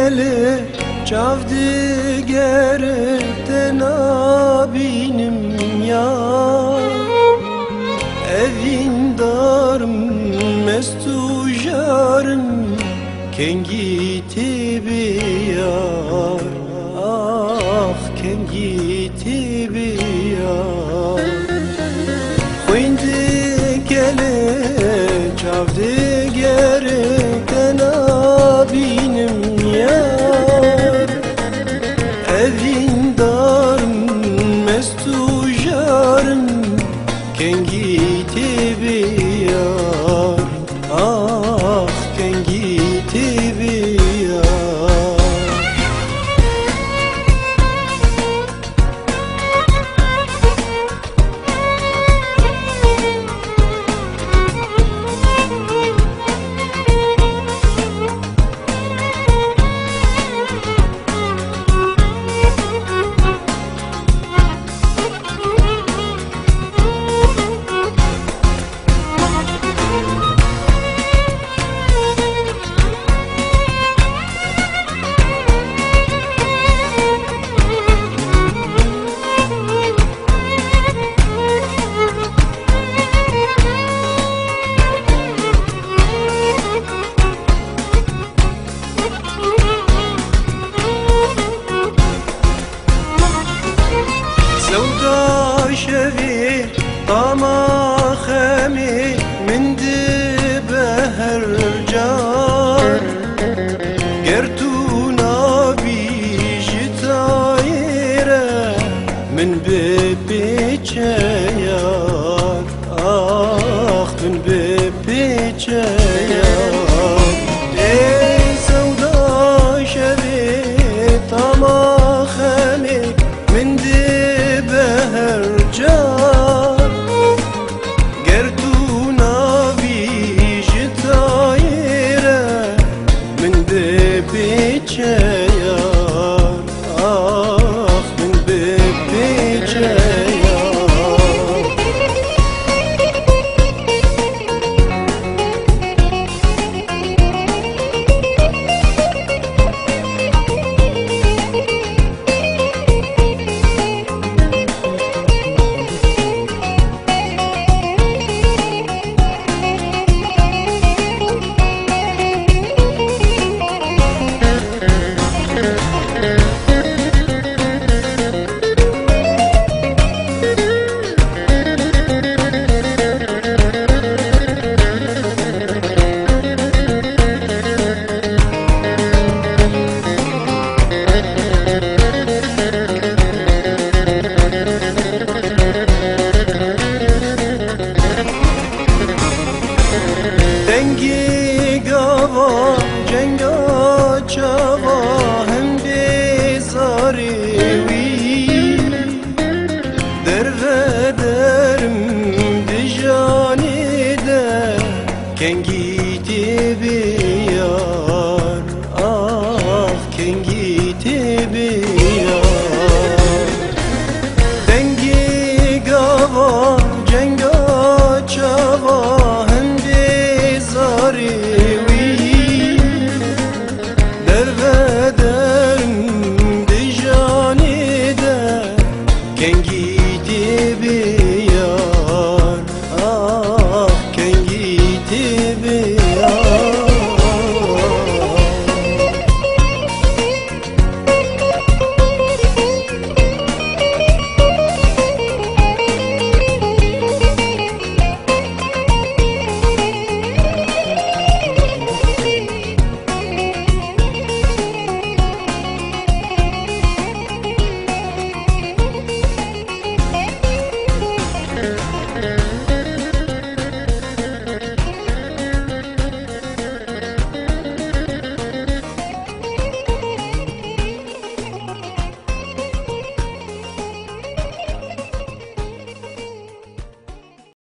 gele çavdi gere tenabinim ya evin darım mestujarım kengiti biyar ah kengiti biyar Huyndi gele çavdi gere tenabinim ya evin darım mestujarım kengiti biyar ah kengiti biyar شوی طما خمی من دی بهر جار گرتونا بیجی تایره من بپیچه یار آخ من بپیچه یار ای سودا شوی طما خمی من دی hercar gerduna vijtayre min de biçe yar ah min de biçe Dengi gava cenga çava hem bezari wi derve derim dijani de kengiti biyar ah kengiti biyar dengi gava cenga çava dervederim dijani de kengi